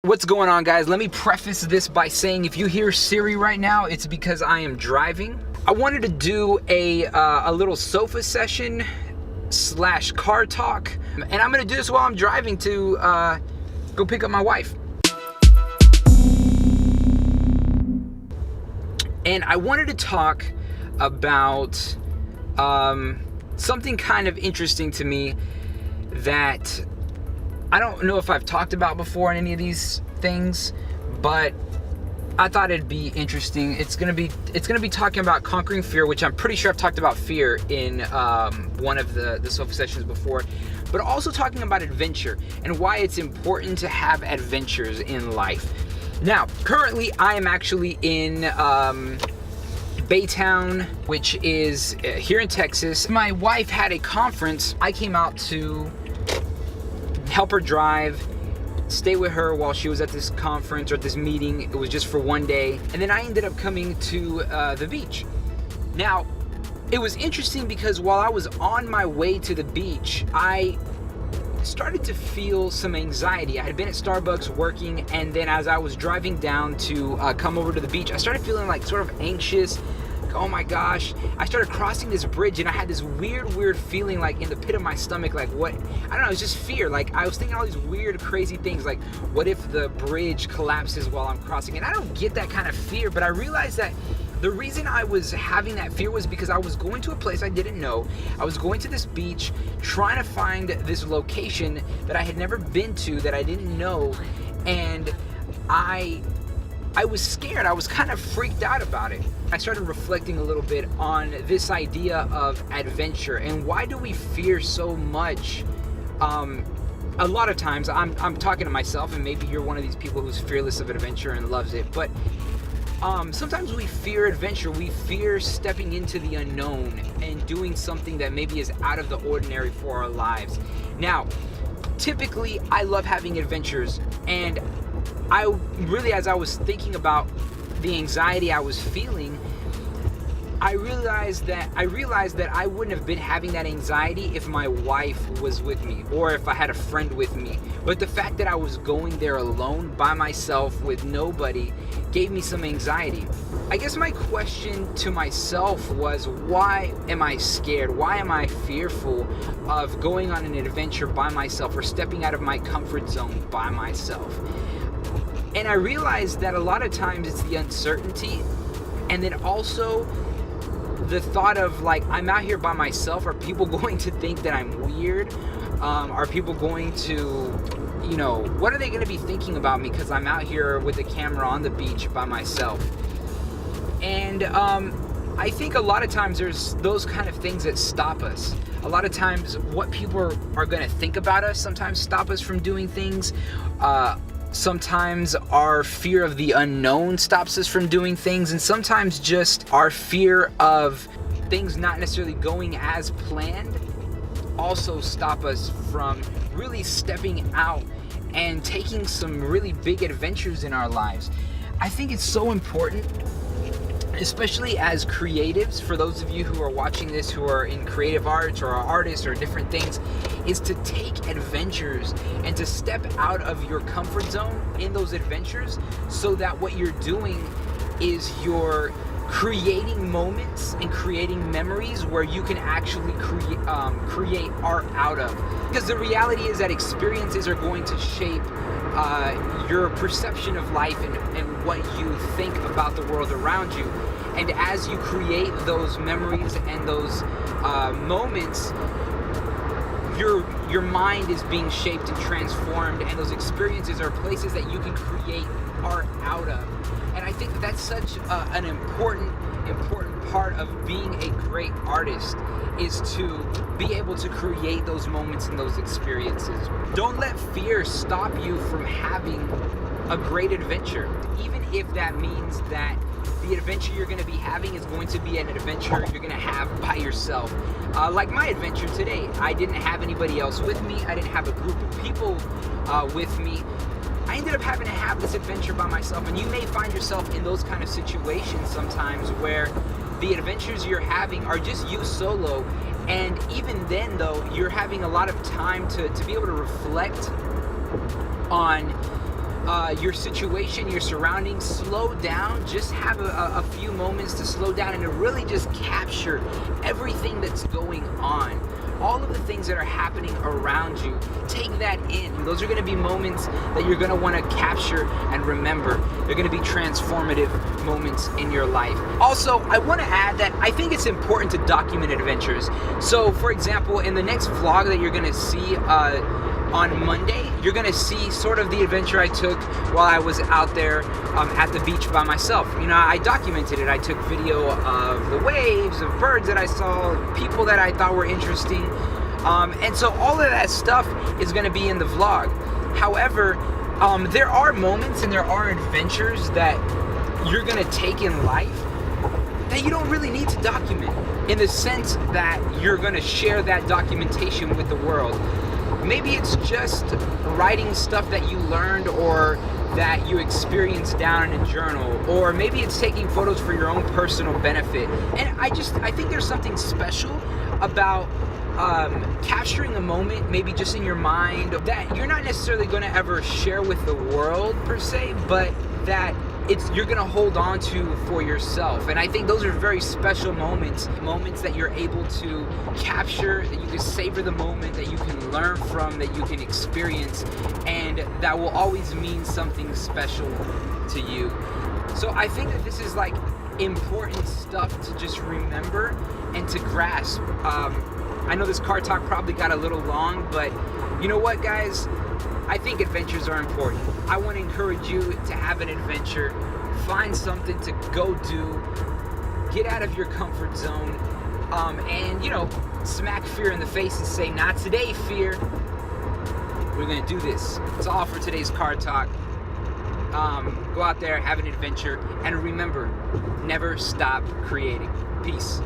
What's going on, guys? Let me preface this by saying if you hear Siri right now, it's because I am driving. I wanted to do a little sofa session / car talk, and I'm gonna do this while I'm driving to go pick up my wife. And I wanted to talk about something kind of interesting to me that I don't know if I've talked about before in any of these things, but I thought it'd be interesting. It's gonna be talking about conquering fear, which I'm pretty sure I've talked about fear in one of the sofa sessions before, but also talking about adventure and why it's important to have adventures in life. Now, currently I am actually in Baytown, which is here in Texas. My wife had a conference. I came out to help her drive, stay with her while she was at this conference or at this meeting. It was just for one day. And then I ended up coming to the beach. Now, it was interesting because while I was on my way to the beach, I started to feel some anxiety. I had been at Starbucks working, and then as I was driving down to come over to the beach, I started feeling like sort of anxious. Oh my gosh, I started crossing this bridge and I had this weird feeling like in the pit of my stomach, like what, I don't know, it was just fear. Like I was thinking all these weird, crazy things, like what if the bridge collapses while I'm crossing? And I don't get that kind of fear, but I realized that the reason I was having that fear was because I was going to a place I didn't know. I was going to this beach, trying to find this location that I had never been to, that I didn't know, and I was scared. I was kind of freaked out about it. I started reflecting a little bit on this idea of adventure and why do we fear so much? A lot of times, I'm talking to myself, and maybe you're one of these people who's fearless of adventure and loves it, but sometimes we fear adventure. We fear stepping into the unknown and doing something that maybe is out of the ordinary for our lives. Now, typically, I love having adventures, and I really, as I was thinking about the anxiety I was feeling, I realized that I wouldn't have been having that anxiety if my wife was with me or if I had a friend with me. But the fact that I was going there alone by myself with nobody gave me some anxiety. I guess my question to myself was, why am I scared? Why am I fearful of going on an adventure by myself or stepping out of my comfort zone by myself? And I realized that a lot of times it's the uncertainty, and then also the thought of like, I'm out here by myself. Are people going to think that I'm weird? Are people going to, what are they going to be thinking about me because I'm out here with a camera on the beach by myself? And I think a lot of times there's those kind of things that stop us. A lot of times what people are going to think about us sometimes stop us from doing things. Sometimes our fear of the unknown stops us from doing things, and sometimes just our fear of things not necessarily going as planned also stop us from really stepping out and taking some really big adventures in our lives. I think it's so important, especially as creatives, for those of you who are watching this who are in creative arts or are artists or different things, is to take adventures and to step out of your comfort zone in those adventures, so that what you're doing is you're creating moments and creating memories where you can actually create art out of. Because the reality is that experiences are going to shape your perception of life and what you think about the world around you. And as you create those memories and those moments, your mind is being shaped and transformed, and those experiences are places that you can create art out of. And I think that's such an important part of being a great artist, is to be able to create those moments and those experiences. Don't let fear stop you from having a great adventure, even if that means that the adventure you're going to be having is going to be an adventure you're going to have by yourself. Like my adventure today, I didn't have anybody else with me. I didn't have a group of people with me. I ended up having to have this adventure by myself, and you may find yourself in those kind of situations sometimes where the adventures you're having are just you solo, and even then though, you're having a lot of time to be able to reflect on your situation, your surroundings, slow down. Just have a few moments to slow down and to really just capture everything that's going on. All of the things that are happening around you, take that in. Those are going to be moments that you're going to want to capture and remember. They're going to be transformative moments in your life. Also, I want to add that I think it's important to document adventures. So, for example, in the next vlog that you're going to see on Monday, you're going to see sort of the adventure I took while I was out there at the beach by myself. I documented it. I took video of the waves, of birds that I saw, people that I thought were interesting. And so all of that stuff is going to be in the vlog. However, there are moments and there are adventures that you're going to take in life that you don't really need to document, in the sense that you're going to share that documentation with the world. Maybe it's just writing stuff that you learned or that you experienced down in a journal, or maybe it's taking photos for your own personal benefit. And I think there's something special about capturing a moment, maybe just in your mind, that you're not necessarily going to ever share with the world per se, but that you're going to hold on to for yourself. And I think those are very special moments that you're able to capture, that you can savor the moment, that you can learn from, that you can experience, and that will always mean something special to you. So I think that this is like important stuff to just remember and to grasp. I know this car talk probably got a little long, but you know what, guys? I think adventures are important. I want to encourage you to have an adventure. Find something to go do. Get out of your comfort zone. And, smack fear in the face and say, not today, fear. We're going to do this. That's all for today's car talk. Go out there, have an adventure, and remember, never stop creating. Peace.